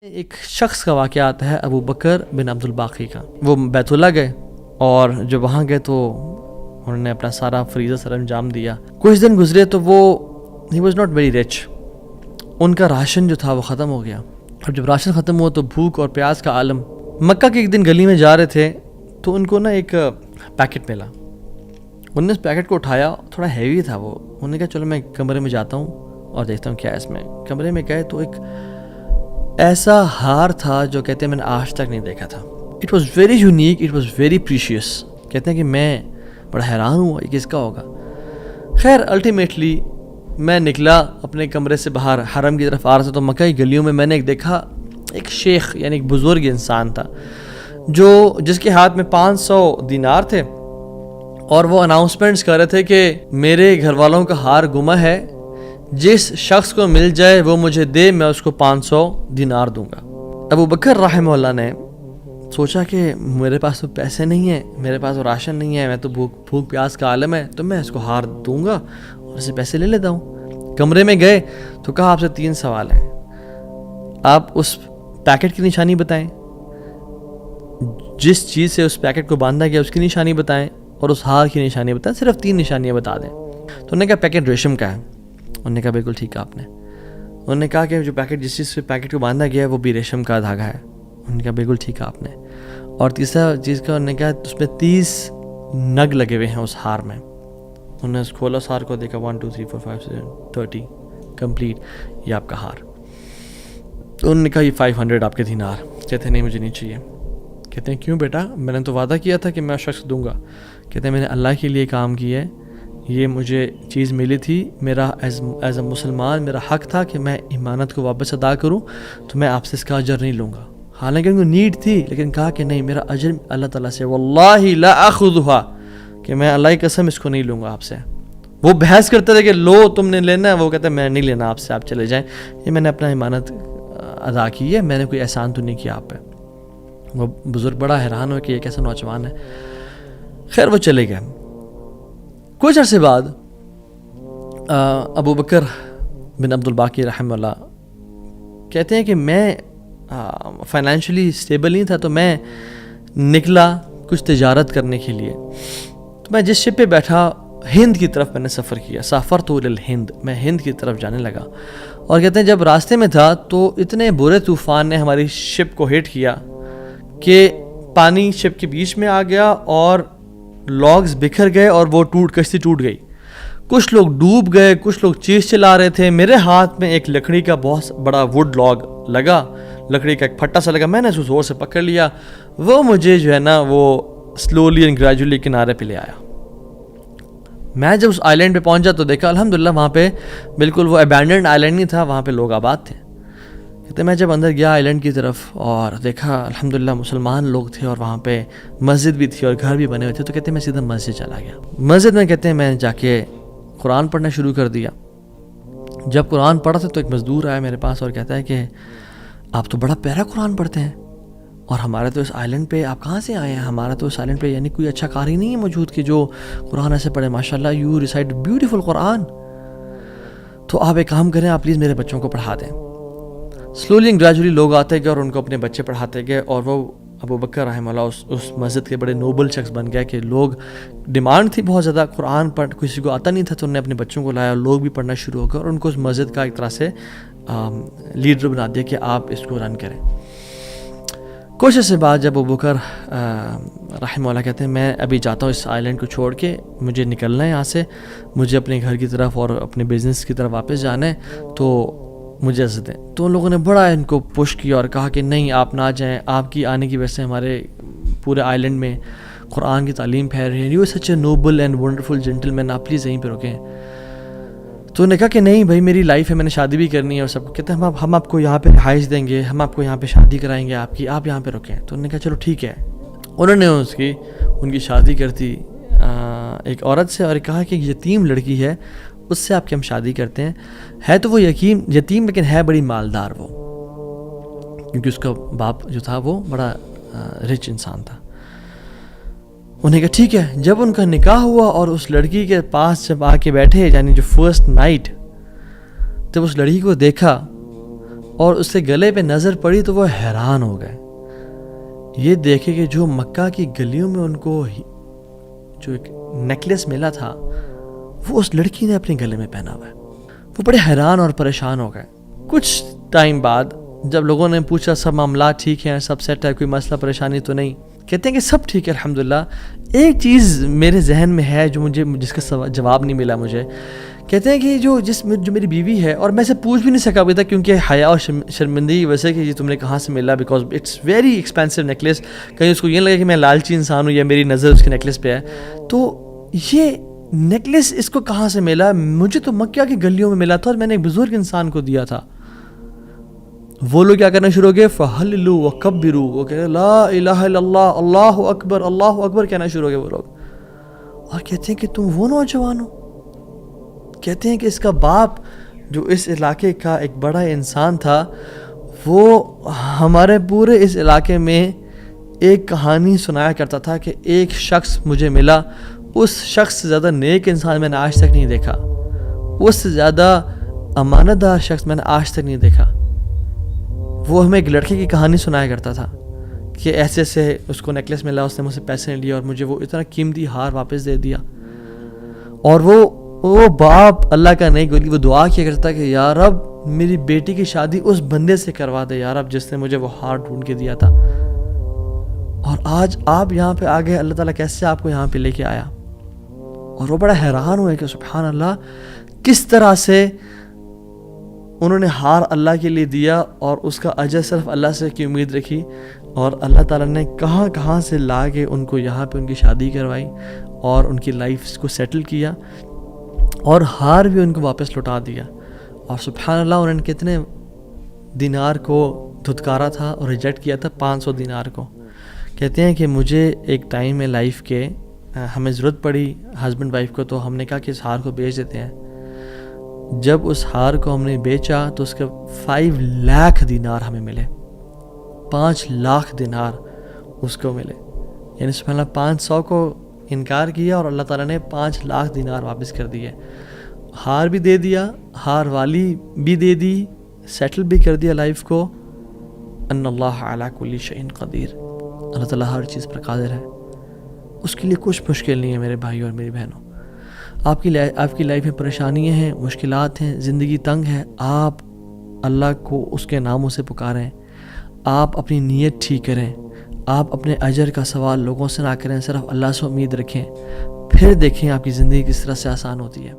ایک شخص کا واقعہ آتا ہے ابو بکر بن عبد الباقی کا. وہ بیت اللہ گئے اور جب وہاں گئے تو انہوں نے اپنا سارا فریضہ سر انجام دیا. کچھ دن گزرے تو وہ he was not very rich. ان کا راشن جو تھا وہ ختم ہو گیا. اور جب راشن ختم ہوا تو بھوک اور پیاس کا عالم. مکہ کے ایک دن گلی میں جا رہے تھے تو ان کو نا ایک پیکٹ ملا. انہوں نے اس پیکٹ کو اٹھایا, تھوڑا ہیوی تھا وہ. انہوں نے کہا چلو میں کمرے میں جاتا ہوں اور دیکھتا ہوں کیا ہے اس میں. کمرے میں گئے تو ایک ایسا ہار تھا جو کہتے ہیں میں نے آج تک نہیں دیکھا تھا. It was very unique, it was very precious. کہتے ہیں کہ میں بڑا حیران ہوا یہ کس کا ہوگا. خیر الٹیمیٹلی میں نکلا اپنے کمرے سے باہر, حرم کی طرف آ رہا تھا تو مکہ کی گلیوں میں نے ایک دیکھا ایک شیخ یعنی ایک بزرگ انسان تھا جس کے ہاتھ میں 500 دینار تھے اور وہ اناؤنسمنٹس کر رہے تھے کہ میرے گھر والوں کا ہار گما ہے, جس شخص کو مل جائے وہ مجھے دے, میں اس کو 500 دینار دوں گا. ابو بکر رحمہ اللہ نے سوچا کہ میرے پاس تو پیسے نہیں ہیں, میرے پاس تو راشن نہیں ہے, میں تو بھوک پیاس کا عالم ہے, تو میں اس کو ہار دوں گا اور اسے پیسے لے لیتا ہوں. کمرے میں گئے تو کہا آپ سے 3 سوال ہیں, آپ اس پیکٹ کی نشانی بتائیں, جس چیز سے اس پیکٹ کو باندھا گیا اس کی نشانی بتائیں, اور اس ہار کی نشانی بتائیں. صرف 3 نشانیاں بتا دیں. تو انہوں نے کہا پیکٹ ریشم کا ہے. انہوں نے کہا بالکل ٹھیک ہے آپ نے. انہوں نے کہا کہ جو پیکٹ جس چیز سے پیکٹ کو باندھا گیا ہے وہ بھی ریشم کا دھاگا ہے. انہوں نے کہا بالکل ٹھیک ہے آپ نے. اور تیسرا چیز کا انہوں نے کہا اس میں 30 نگ لگے ہوئے ہیں اس ہار میں. انہوں نے کھولا اس ہار کو, دیکھا 1 2 3 4 5 6 30 کمپلیٹ, یہ آپ کا ہار. تو انہوں نے کہا یہ 500 آپ کے دینار. کہتے ہیں نہیں مجھے نہیں چاہیے. کہتے ہیں کیوں بیٹا, میں نے تو وعدہ کیا تھا کہ میں شخص دوں گا. کہتے ہیں میں نے اللہ کے لیے کام کیا ہے, یہ مجھے چیز ملی تھی, میرا ایز اے مسلمان میرا حق تھا کہ میں امانت کو واپس ادا کروں, تو میں آپ سے اس کا اجر نہیں لوں گا. حالانکہ ان کو نیڈ تھی لیکن کہا کہ نہیں, میرا اجر اللہ تعالیٰ سے, واللہ لا اخذھا, کہ میں اللہ کی قسم اس کو نہیں لوں گا آپ سے. وہ بحث کرتے تھے کہ لو تم نے لینا ہے, وہ کہتے ہیں میں نہیں لینا آپ سے, آپ چلے جائیں, یہ میں نے اپنا امانت ادا کی ہے, میں نے کوئی احسان تو نہیں کیا آپ پہ. وہ بزرگ بڑا حیران ہو کہ یہ کیسا نوجوان ہے. خیر وہ چلے گئے. کچھ عرصے بعد ابو بکر بن عبد الباقی رحمہ اللہ کہتے ہیں کہ میں فائنینشلی اسٹیبل نہیں تھا, تو میں نکلا کچھ تجارت کرنے کے لیے. تو میں جس شپ پہ بیٹھا ہند کی طرف میں نے سفر کیا. سافرت الی الہند, میں ہند کی طرف جانے لگا. اور کہتے ہیں جب راستے میں تھا تو اتنے برے طوفان نے ہماری شپ کو ہٹ کیا کہ پانی شپ کے بیچ میں آ گیا اور لاگز بکھر گئے اور وہ کشتی ٹوٹ گئی. کچھ لوگ ڈوب گئے, کچھ لوگ چیز چلا رہے تھے. میرے ہاتھ میں ایک لکڑی کا بہت بڑا ووڈ لاگ لگا, لکڑی کا ایک پھٹا سا لگا. میں نے اس کو زور سے پکڑ لیا. وہ مجھے جو ہے نا وہ سلولی اینڈ گریجولی کنارے پہ لے آیا. میں جب اس آئی لینڈ پہ پہنچا تو دیکھا الحمدللہ وہاں پہ بالکل وہ ابینڈنڈ آئی لینڈ نہیں تھا, وہاں پہ لوگ آباد تھے. کہتے میں جب اندر گیا آئی لینڈ کی طرف اور دیکھا الحمدللہ مسلمان لوگ تھے اور وہاں پہ مسجد بھی تھی اور گھر بھی بنے ہوئے تھے. تو کہتے ہیں میں سیدھا مسجد چلا گیا. مسجد میں کہتے ہیں میں جا کے قرآن پڑھنا شروع کر دیا. جب قرآن پڑھا تھا تو ایک مزدور آیا میرے پاس اور کہتا ہے کہ آپ تو بڑا پیارا قرآن پڑھتے ہیں, اور ہمارے تو اس آئی لینڈ پہ آپ کہاں سے آئے ہیں؟ ہمارا تو اس آئی لینڈ پہ یعنی کوئی اچھا قاری نہیں ہے موجود کہ جو قرآن ایسے پڑھے. ماشاءاللہ یو ریسائٹ بیوٹیفل قرآن. تو آپ ایک کام کریں, آپ پلیز میرے بچوں کو پڑھا دیں. سلولی اینڈ گریجولی لوگ آتے گئے اور ان کو اپنے بچے پڑھاتے گئے, اور وہ ابو بکر رحمہ اللہ اس مسجد کے بڑے نوبل شخص بن گیا کہ لوگ ڈیمانڈ تھی بہت زیادہ, قرآن پڑھ کسی کو آتا نہیں تھا, تو انہوں نے اپنے بچوں کو لایا اور لوگ بھی پڑھنا شروع ہو گئے, اور ان کو اس مسجد کا ایک طرح سے لیڈر بنا دیا کہ آپ اس کو رن کریں. کچھ عرصے بعد جب ابو بکر رحمہ اللہ کہتے ہیں میں ابھی جاتا ہوں اس آئی لینڈ کو چھوڑ کے, مجھے نکلنا ہے یہاں سے, مجھے اپنے گھر کی طرف اور اپنے بزنس کی طرف واپس جانا ہے, تو مجھے اجازت دیں. تو ان لوگوں نے بڑا ان کو پش کیا اور کہا کہ نہیں آپ نہ جائیں, آپ کی آنے کی وجہ سے ہمارے پورے آئی لینڈ میں قرآن کی تعلیم پھیل رہی ہے, you such a noble and wonderful gentleman, آپ پلیز یہیں پہ رکیں. تو انہوں نے کہا کہ نہیں بھائی میری لائف ہے, میں نے شادی بھی کرنی ہے اور سب کو. کہتے ہیں ہم آپ کو یہاں پہ رہائش دیں گے, ہم آپ کو یہاں پہ شادی کرائیں گے آپ کی, آپ یہاں پہ رکیں. تو انہوں نے کہا چلو ٹھیک ہے. انہوں نے ان کی شادی کرتی ایک عورت سے, اور کہا کہ یتیم لڑکی ہے اس سے آپ کی ہم شادی کرتے ہیں. ہے تو وہ یتیم لیکن ہے بڑی مالدار وہ, کیونکہ اس کا باپ جو تھا وہ بڑا رچ انسان تھا. انہوں نے کہا ٹھیک ہے. جب ان کا نکاح ہوا اور اس لڑکی کے پاس جب آ کے بیٹھے, یعنی جو فرسٹ نائٹ, جب اس لڑکی کو دیکھا اور اس کے گلے پہ نظر پڑی تو وہ حیران ہو گئے، یہ دیکھے کہ جو مکہ کی گلیوں میں ان کو جو ایک نیکلیس ملا تھا وہ اس لڑکی نے اپنے گلے میں پہنا ہوا ہے۔ وہ بڑے حیران اور پریشان ہو گئے۔ کچھ ٹائم بعد جب لوگوں نے پوچھا سب معاملات ٹھیک ہیں، سب سیٹ ہے، کوئی مسئلہ پریشانی تو نہیں، کہتے ہیں کہ سب ٹھیک ہے الحمدللہ، ایک چیز میرے ذہن میں ہے جو جس کا جواب نہیں ملا مجھے۔ کہتے ہیں کہ جو میری بیوی ہے، اور میں سے پوچھ بھی نہیں سکا ابھی تک کیونکہ حیا اور شرمندگی ویسے کہ یہ تم نے کہاں سے ملا، because it's very expensive necklace, کہیں اس کو یہ لگے کہ میں لالچی انسان ہوں یا میری نظر اس کے نیکلیس پہ ہے، تو یہ نیکلیس اس کو کہاں سے ملا؟ مجھے تو مکہ کی گلیوں میں ملا تھا اور میں نے ایک بزرگ انسان کو دیا تھا۔ وہ لوگ کیا کرنا شروع ہو گئے، فَحَلِّلُوا وَكَبِّرُوا، وہ کہہ رہے لا الہ الا اللہ، اللہ اکبر اللہ اکبر کہنا شروع ہو گئے وہ لوگ، اور کہتے ہیں کہ تم وہ نوجوان ہو۔ کہتے ہیں کہ اس کا باپ جو اس علاقے کا ایک بڑا انسان تھا، وہ ہمارے پورے اس علاقے میں ایک کہانی سنایا کرتا تھا کہ ایک شخص مجھے ملا، اس شخص سے زیادہ نیک انسان میں نے آج تک نہیں دیکھا، اس سے زیادہ امانت دار شخص میں نے آج تک نہیں دیکھا۔ وہ ہمیں ایک لڑکے کی کہانی سنایا کرتا تھا کہ ایسے ایسے اس کو نیکلیس ملا، اس نے مجھ سے پیسے نہیں لیے اور مجھے وہ اتنا قیمتی ہار واپس دے دیا۔ اور وہ باپ اللہ کا نہیں گولی، وہ دعا کیا کرتا کہ یا رب میری بیٹی کی شادی اس بندے سے کروا دے یا رب جس نے مجھے وہ ہار ڈھونڈ کے دیا تھا۔ اور آج آپ یہاں پہ آ گئے، اللہ تعالیٰ کیسے آپ کو یہاں پہ لے کے آیا؟ اور وہ بڑا حیران ہوئے کہ سبحان اللہ، کس طرح سے انہوں نے ہار اللہ کے لیے دیا اور اس کا اجر صرف اللہ سے کی امید رکھی، اور اللہ تعالیٰ نے کہاں کہاں سے لا کے ان کو یہاں پہ ان کی شادی کروائی اور ان کی لائف کو سیٹل کیا، اور ہار بھی ان کو واپس لوٹا دیا۔ اور سبحان اللہ، انہوں نے کتنے دینار کو دھتکارا تھا اور ریجیکٹ کیا تھا؟ 500 دینار کو۔ کہتے ہیں کہ مجھے ایک ٹائم میں لائف کے ہمیں ضرورت پڑی ہسبینڈ وائف کو، تو ہم نے کہا کہ اس ہار کو بیچ دیتے ہیں۔ جب اس ہار کو ہم نے بیچا تو اس کے 5 لاکھ دینار ہمیں ملے، 5 لاکھ دینار اس کو ملے، یعنی سبحان اللہ 500 کو انکار کیا اور اللہ تعالیٰ نے 5 لاکھ دینار واپس کر دیے۔ ہار بھی دے دیا، ہار والی بھی دے دی، سیٹل بھی کر دیا لائف کو۔ ان اللہ علی کل شیء قدیر، اللہ تعالیٰ ہر چیز پر قادر ہے، اس کے لیے کچھ مشکل نہیں ہے میرے بھائی اور میری بہنوں۔ آپ کی لائف میں پریشانیاں ہیں، مشکلات ہیں، زندگی تنگ ہے، آپ اللہ کو اس کے ناموں سے پکاریں، آپ اپنی نیت ٹھیک کریں، آپ اپنے اجر کا سوال لوگوں سے نہ کریں، صرف اللہ سے امید رکھیں، پھر دیکھیں آپ کی زندگی کس طرح سے آسان ہوتی ہے۔